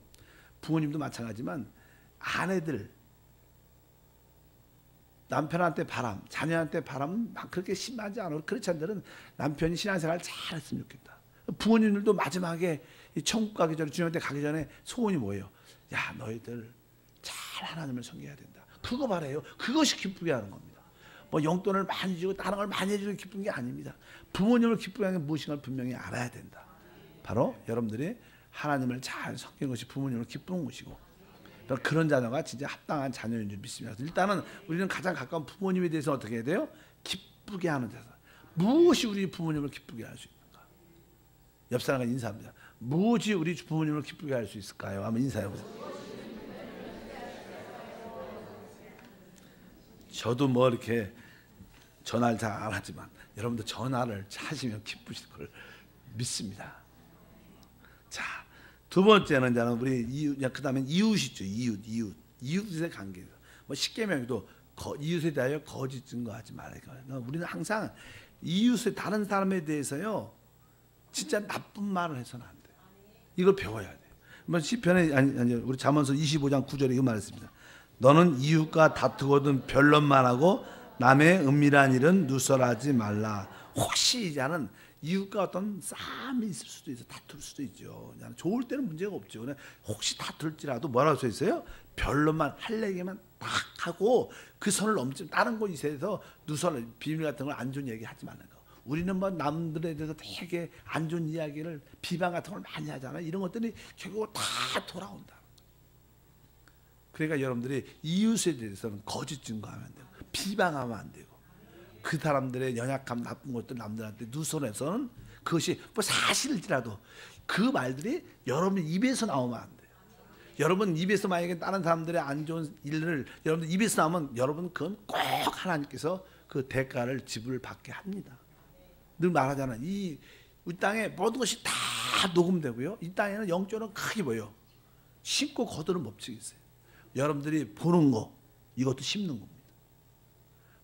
부모님도 마찬가지지만 아내들 남편한테 바람, 자녀한테 바람은 막 그렇게 심하지 않아요. 그렇지 않들은 남편이 신앙생활 잘했으면 좋겠다. 부모님들도 마지막에 천국 가기 전에, 주님한테 가기 전에 소원이 뭐예요? 야, 너희들 잘 하나님을 섬겨야 된다. 그거 바래요. 그것이 기쁘게 하는 겁니다. 뭐 용돈을 많이 주고 다른 걸 많이 해주는 기쁜 게 아닙니다. 부모님을 기쁘게 하는 게 무엇인가를 분명히 알아야 된다. 바로 여러분들이 하나님을 잘 섬기는 것이 부모님을 기쁘는 것이고, 그런 자녀가 진짜 합당한 자녀인 줄 믿습니다. 일단은 우리는 가장 가까운 부모님에 대해서 어떻게 해야 돼요? 기쁘게 하는 자세. 무엇이 우리 부모님을 기쁘게 할 수 있는가? 옆 사람과 인사합니다. 무엇이 우리 부모님을 기쁘게 할 수 있을까요? 한번 인사해보세요. 저도 뭐 이렇게 전화를 잘 안 하지만 여러분도 전화를 하시면 기쁘실 걸 믿습니다. 자, 두 번째는 우리 이웃, 그다음에 이웃이죠. 이웃의 관계에서 뭐 십계명에도 이웃에 대하여 거짓 증거하지 말아야. 우리는 항상 이웃의 다른 사람에 대해서요, 진짜 나쁜 말을 해서는 안 돼요. 이걸 배워야 돼요. 뭐 시편에 아니 우리 잠언서 25장 9절에 이거 말했습니다. 너는 이웃과 다투거든 변론만 하고 남의 은밀한 일은 누설하지 말라. 혹시 이자는 이웃과 어떤 싸움이 있을 수도 있어, 다툴 수도 있죠. 좋을 때는 문제가 없죠. 혹시 다툴지라도 뭐라고 써 있어요? 변론만 할 얘기만 딱 하고 그 선을 넘지 다른 곳에서 누설, 비밀 같은 걸 안 좋은 얘기 하지 말는 거. 우리는 뭐 남들에 대해서 되게 안 좋은 이야기를, 비방 같은 걸 많이 하잖아요. 이런 것들이 결국 다 돌아온다. 그러니까 여러분들이 이웃에 대해서는 거짓 증거하면 안 되고, 비방하면 안 되고, 그 사람들의 연약함, 나쁜 것들 남들한테 누설해서는 그것이 뭐 사실일지라도 그 말들이 여러분 입에서 나오면 안 돼요. 여러분 입에서 만약에 다른 사람들의 안 좋은 일을 여러분 입에서 나오면 여러분 그건 꼭 하나님께서 그 대가를 지불 받게 합니다. 늘 말하잖아요. 이 땅에 모든 것이 다 녹음되고요. 이 땅에는 영적으로 크게 보여. 심고 거두는 법칙이 있어요. 여러분들이 보는 거 이것도 심는 겁니다.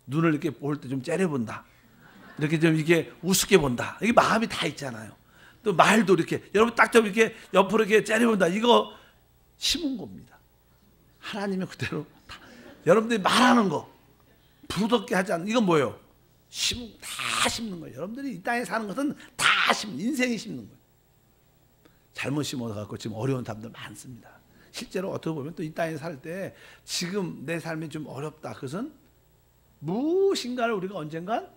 눈을 이렇게 볼 때 좀 째려본다. 이렇게 좀 이렇게 우습게 본다. 이게 마음이 다 있잖아요. 또 말도 이렇게 여러분 딱 좀 이렇게 옆으로 이렇게 째려본다. 이거 심은 겁니다. 하나님의 그대로 다. 여러분들이 말하는 거 부드럽게 하지 않는 이건 뭐예요? 다 심는 거예요. 여러분들이 이 땅에 사는 것은 다 심는 인생이 심는 거예요. 잘못 심어서 갖고 지금 어려운 사람들 많습니다. 실제로 어떻게 보면 또 이 땅에 살 때 지금 내 삶이 좀 어렵다. 그것은 무엇인가를 우리가 언젠간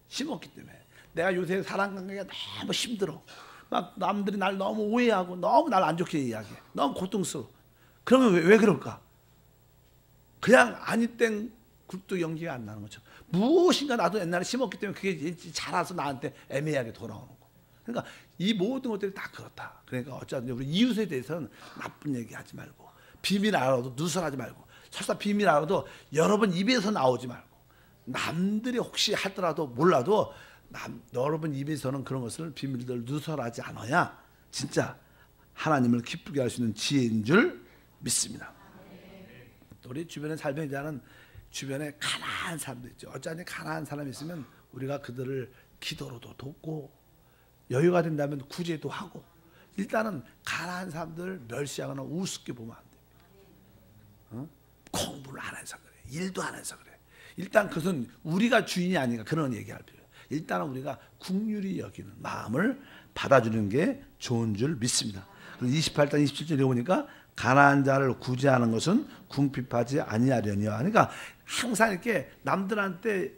심었기 때문에 내가 요새 사람 관계가 너무 힘들어. 막 남들이 날 너무 오해하고 너무 날 안 좋게 이야기해. 너무 고통스러워. 그러면 왜 그럴까? 그냥 아니 땡 굴뚝 연기가 안 나는 거죠. 무엇인가 나도 옛날에 심었기 때문에 그게 자라서 나한테 애매하게 돌아오는 거. 그러니까 이 모든 것들이 다 그렇다. 그러니까 어쩌든지 우리 이웃에 대해서는 나쁜 얘기하지 말고 비밀 알아도 누설하지 말고 설사 비밀 알아도 여러분 입에서 나오지 말고 남들이 혹시 하더라도 몰라도 여러분 입에서는 그런 것을 비밀들 누설하지 않아야 진짜 하나님을 기쁘게 할 수 있는 지혜인 줄 믿습니다. 우리 주변에 살면서 하는 주변에 가난한 사람도 있죠. 어쩌니 가난한 사람이 있으면 우리가 그들을 기도로도 돕고 여유가 된다면 구제도 하고 일단은 가난한 사람들 멸시하거나 우습게 보면 안 됩니다. 공부를 안 해서 그래. 일도 안 해서 그래. 일단 그것은 우리가 주인이 아닌가 그런 얘기할 필요해요. 일단은 우리가 긍휼히 여기는 마음을 받아주는 게 좋은 줄 믿습니다. 28장 27절 읽어보니까 가난한 자를 구제하는 것은 궁핍하지 아니하려니와. 그러니까 항상 이렇게 남들한테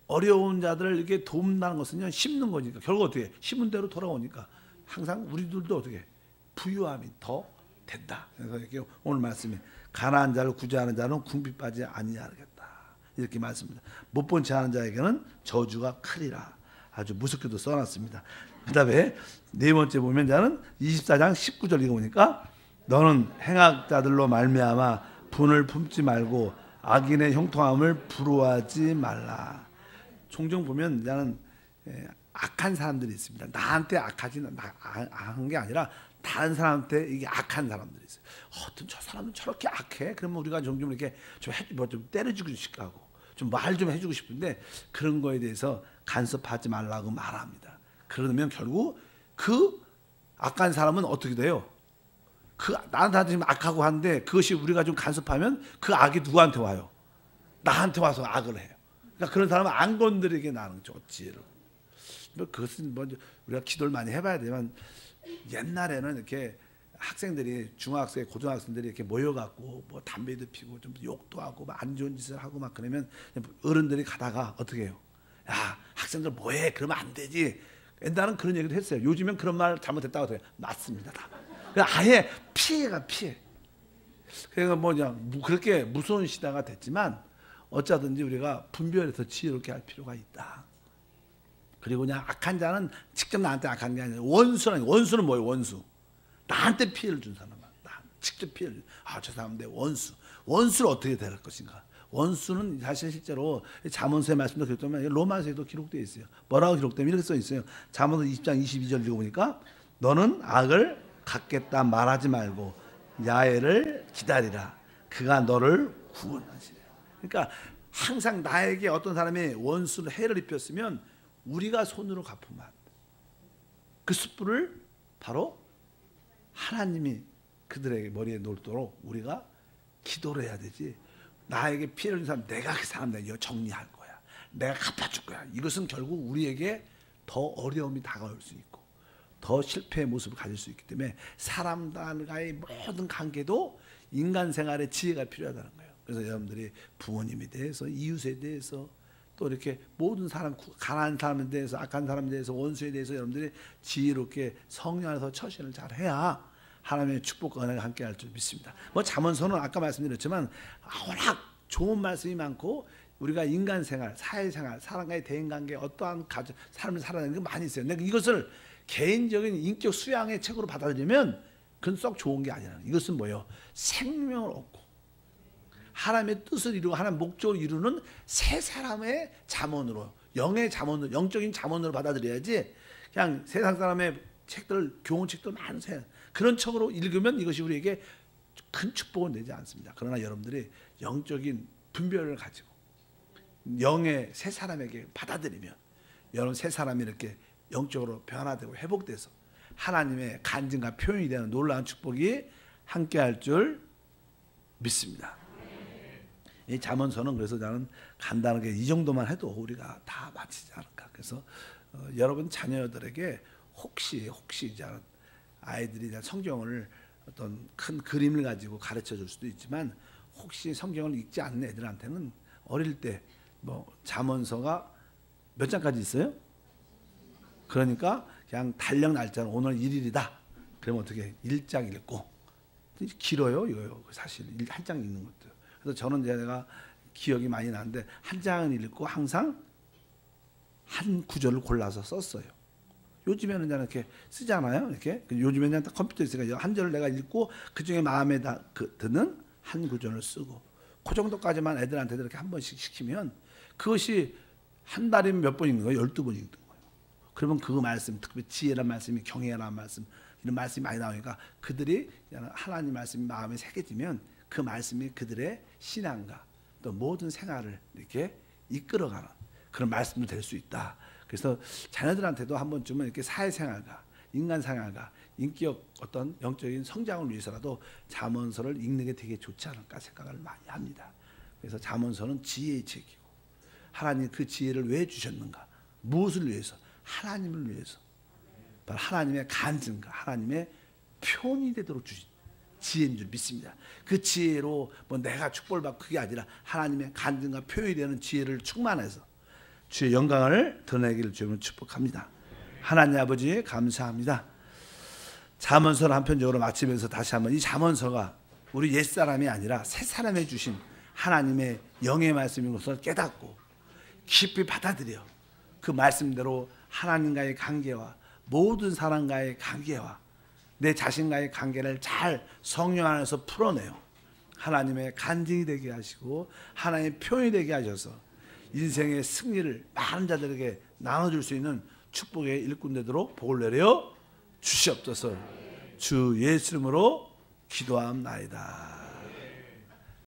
어려운 자들을 이렇게 돕는다는 것은요 심는 거니까 결국 어떻게 심은 대로 돌아오니까 항상 우리들도 어떻게 부유함이 더 된다. 그래서 이렇게 오늘 말씀이 가난한 자를 구제하는 자는 궁핍하지 아니하겠다 이렇게 말씀입니다. 못 본 채 하는 자에게는 저주가 크리라. 아주 무섭게도 써놨습니다. 그 다음에 네 번째 보면 자는 24장 19절 읽어보니까 너는 행악자들로 말미암아 분을 품지 말고 악인의 형통함을 부러워하지 말라. 종종 보면 나는 악한 사람들이 있습니다. 나한테 악한 게 아니라 다른 사람한테 이게 악한 사람들이 있어요. 어떤 저 사람은 저렇게 악해? 그러면 우리가 종종 이렇게 좀 때려주고 싶고 하고 좀 말 좀 해주고 싶은데 그런 거에 대해서 간섭하지 말라고 말합니다. 그러면 결국 그 악한 사람은 어떻게 돼요? 그 나한테 지금 악하고 하는데 그것이 우리가 좀 간섭하면 그 악이 누구한테 와요? 나한테 와서 악을 해요. 그러니까 그런 사람은 안 건드리게 나는 좋지. 뭐 그것은 뭐 우리가 기도를 많이 해봐야 되지만 옛날에는 이렇게 학생들이 중학생, 고등학생들이 이렇게 모여갖고 뭐 담배도 피고 좀 욕도 하고 막 안 좋은 짓을 하고 막 그러면 어른들이 가다가 어떻게 해요? 야 학생들 뭐해? 그러면 안 되지. 옛날은 그런 얘기도 했어요. 요즘엔 그런 말 잘못했다고 해요. 맞습니다. 다. 아예 피해가 피해. 그러니까 뭐냐 그렇게 무서운 시대가 됐지만 어쩌든지 우리가 분별해서 지혜롭게 할 필요가 있다. 그리고 그냥 악한 자는 직접 나한테 악한 게 아니라 원수는 뭐예요? 원수. 나한테 피해를 준 사람은 직접 피해를 저 사람 내 원수를 어떻게 대할 것인가. 원수는 사실 실제로 잠언서의 말씀도 그랬지만 로마서에도 기록되어 있어요. 뭐라고 기록되면 이렇게 써 있어요. 잠언서 20장 22절 읽어보니까 너는 악을 갖겠다 말하지 말고 야훼를 기다리라. 그가 너를 구원하시리라. 그러니까 항상 나에게 어떤 사람이 원수를 해를 입혔으면 우리가 손으로 갚으면 안 돼. 그 숯불을 바로 하나님이 그들에게 머리에 놓도록 우리가 기도를 해야 되지. 나에게 피해를 준 사람 내가 그 사람 내가 정리할 거야. 내가 갚아줄 거야. 이것은 결국 우리에게 더 어려움이 다가올 수 있고 더 실패의 모습을 가질 수 있기 때문에 사람들과의 모든 관계도 인간 생활에 지혜가 필요하다는 거예요. 그래서 여러분들이 부모님에 대해서 이웃에 대해서 또 이렇게 모든 사람 가난한 사람에 대해서 악한 사람에 대해서 원수에 대해서 여러분들이 지혜롭게 성령 안에서 처신을 잘 해야 하나님의 축복과 은혜가 함께 할 줄 믿습니다. 뭐 잠언서는 아까 말씀드렸지만 워낙 좋은 말씀이 많고 우리가 인간 생활, 사회 생활, 사람과의 대인관계, 어떠한 가정, 삶을 살아내는 게 많이 있어요. 근데 이것을 개인적인 인격 수양의 책으로 받아들이면 그건 썩 좋은 게 아니라, 이것은 뭐예요? 생명을 얻고 하나님의 뜻을 이루고 하나님의 목적을 이루는 새 사람의 잠언으로, 영의 잠언으로, 영적인 잠언으로 받아들여야지, 그냥 세상 사람의 책들, 교훈책들 많으세요. 그런 책으로 읽으면 이것이 우리에게 큰 축복은 되지 않습니다. 그러나 여러분들이 영적인 분별을 가지고 영의 새 사람에게 받아들이면 여러분 새 사람이 이렇게 영적으로 변화되고 회복돼서 하나님의 간증과 표현이 되는 놀라운 축복이 함께할 줄 믿습니다. 이 잠언서는 그래서 나는 간단하게 이 정도만 해도 우리가 다 마치지 않을까. 그래서 여러분 자녀들에게 혹시 이제 아이들이 성경을 어떤 큰 그림을 가지고 가르쳐 줄 수도 있지만, 혹시 성경을 읽지 않는 애들한테는 어릴 때 뭐 잠언서가 몇 장까지 있어요? 그러니까 그냥 달력 날짜는 오늘 1일이다. 그러면 어떻게 1장 읽고, 길어요 이거요. 사실 한 장 읽는 것도. 그래서 저는 제가 기억이 많이 나는데 한 장은 읽고 항상 한 구절을 골라서 썼어요. 요즘에는 이렇게 쓰잖아요. 이렇게 요즘에는 컴퓨터 있으니까 한 절을 내가 읽고 그 중에 마음에 드는 한 구절을 쓰고, 그 정도까지만 애들한테 이렇게 한 번씩 시키면 그것이 한 달이면 몇 번 읽는 거예요? 12번 읽는 거예요. 그러면 그 말씀, 특히 지혜란 말씀이, 경외라는 말씀, 이런 말씀이 많이 나오니까 그들이 하나님 말씀이 마음에 새겨지면 그 말씀이 그들의 신앙과 또 모든 생활을 이렇게 이끌어가는 그런 말씀도 될 수 있다. 그래서 자녀들한테도 한 번쯤은 이렇게 사회생활과 인간생활과 인격 어떤 영적인 성장을 위해서라도 잠언서를 읽는 게 되게 좋지 않을까 생각을 많이 합니다. 그래서 잠언서는 지혜의 책이고, 하나님 그 지혜를 왜 주셨는가? 무엇을 위해서? 하나님을 위해서. 바로 하나님의 간증과 하나님의 표현이 되도록 주신 지혜인 줄 믿습니다. 그 지혜로 뭐 내가 축복을 받고 그게 아니라 하나님의 간증과 표현이 되는 지혜를 충만해서 주의 영광을 드러내기를 주님을 축복합니다. 하나님 아버지 감사합니다. 잠언서를 한편적으로 마치면서 다시 한번 이 잠언서가 우리 옛사람이 아니라 새사람에 주신 하나님의 영의 말씀인 것을 깨닫고 깊이 받아들여 그 말씀대로 하나님과의 관계와 모든 사람과의 관계와 내 자신과의 관계를 잘 성령 안에서 풀어내요. 하나님의 간증이 되게 하시고 하나님의 표현이 되게 하셔서 인생의 승리를 많은 자들에게 나눠줄 수 있는 축복의 일꾼 되도록 복을 내려 주시옵소서. 주 예수 이름으로 기도함나이다.